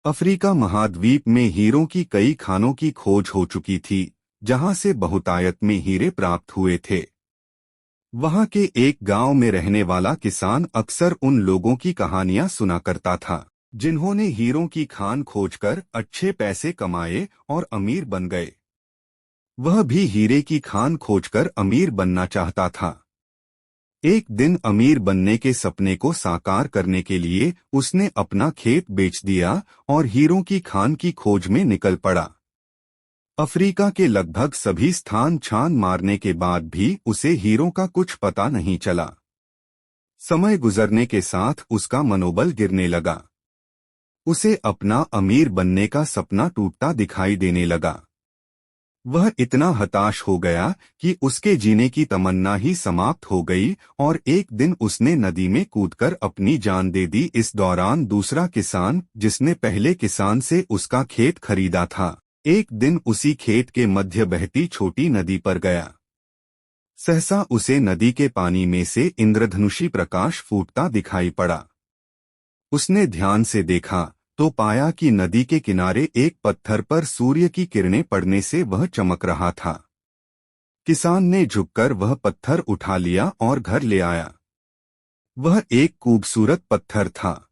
Africa महाद्वीप में हीरों की कई खानों की खोज हो चुकी थी, जहां से बहुतायत में हीरे प्राप्त हुए थे। वहां के एक गांव में रहने वाला किसान अक्सर उन लोगों की कहानियां सुना करता था, जिन्होंने हीरों की खान खोजकर अच्छे पैसे कमाए और अमीर बन गए। वह भी हीरे की खान खोजकर अमीर बनना चाहता था। एक दिन अमीर बनने के सपने को साकार करने के लिए उसने अपना खेत बेच दिया और हीरों की खान की खोज में निकल पड़ा। अफ्रीका के लगभग सभी स्थान छान मारने के बाद भी उसे हीरों का कुछ पता नहीं चला। समय गुजरने के साथ उसका मनोबल गिरने लगा। उसे अपना अमीर बनने का सपना टूटता दिखाई देने लगा। वह इतना हताश हो गया कि उसके जीने की तमन्ना ही समाप्त हो गई और एक दिन उसने नदी में कूदकर अपनी जान दे दी। इस दौरान दूसरा किसान, जिसने पहले किसान से उसका खेत खरीदा था, एक दिन उसी खेत के मध्य बहती छोटी नदी पर गया। सहसा उसे नदी के पानी में से इंद्रधनुषी प्रकाश फूटता दिखाई पड़ा। उसने ध्यान से देखा तो पाया कि नदी के किनारे एक पत्थर पर सूर्य की किरणें पड़ने से वह चमक रहा था। किसान ने झुककर वह पत्थर उठा लिया और घर ले आया। वह एक खूबसूरत पत्थर था।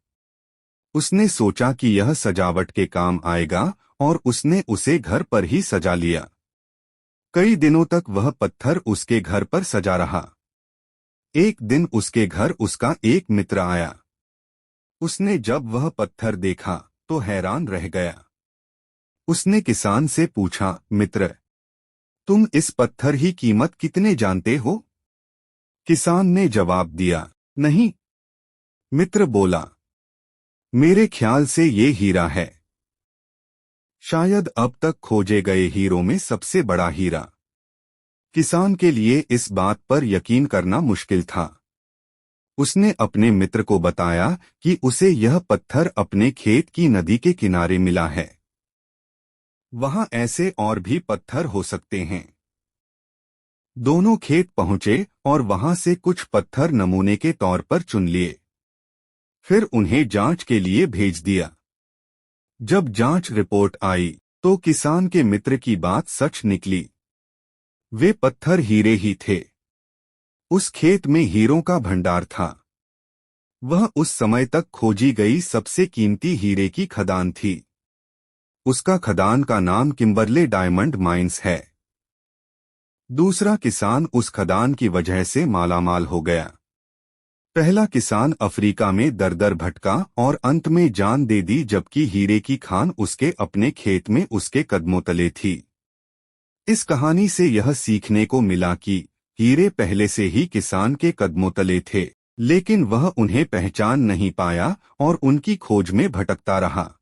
उसने सोचा कि यह सजावट के काम आएगा और उसने उसे घर पर ही सजा लिया। कई दिनों तक वह पत्थर उसके घर पर सजा रहा। एक दिन उसके घर उसका एक मित्र आया। उसने जब वह पत्थर देखा तो हैरान रह गया। उसने किसान से पूछा, मित्र, तुम इस पत्थर की कीमत कितने जानते हो? किसान ने जवाब दिया, नहीं। मित्र बोला, मेरे ख्याल से ये हीरा है। शायद अब तक खोजे गए हीरों में सबसे बड़ा हीरा। किसान के लिए इस बात पर यकीन करना मुश्किल था। उसने अपने मित्र को बताया कि उसे यह पत्थर अपने खेत की नदी के किनारे मिला है। वहां ऐसे और भी पत्थर हो सकते हैं। दोनों खेत पहुंचे और वहां से कुछ पत्थर नमूने के तौर पर चुन लिए। फिर उन्हें जांच के लिए भेज दिया। जब जांच रिपोर्ट आई तो किसान के मित्र की बात सच निकली। वे पत्थर हीरे ही थे। उस खेत में हीरों का भंडार था। वह उस समय तक खोजी गई सबसे कीमती हीरे की खदान थी। उसका खदान का नाम किम्बरले डायमंड माइंस है। दूसरा किसान उस खदान की वजह से मालामाल हो गया। पहला किसान अफ्रीका में दर-दर भटका और अंत में जान दे दी, जबकि हीरे की खान उसके अपने खेत में उसके कदमों तले थी। इस कहानी से यह सीखने को मिला कि हीरे पहले से ही किसान के कदमों तले थे, लेकिन वह उन्हें पहचान नहीं पाया और उनकी खोज में भटकता रहा।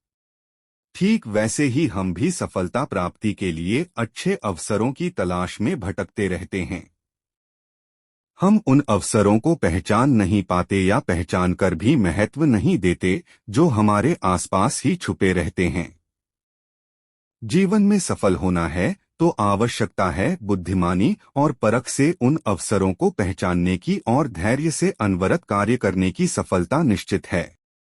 ठीक वैसे ही हम भी सफलता प्राप्ति के लिए अच्छे अवसरों की तलाश में भटकते रहते हैं। हम उन अवसरों को पहचान नहीं पाते या पहचान कर भी महत्व नहीं देते, जो हमारे आसपास ही छुपे रहते हैं। जीवन में सफल होना है तो आवश्यकता है बुद्धिमानी और परख से उन अवसरों को पहचानने की और धैर्य से अनवरत कार्य करने की। सफलता निश्चित है।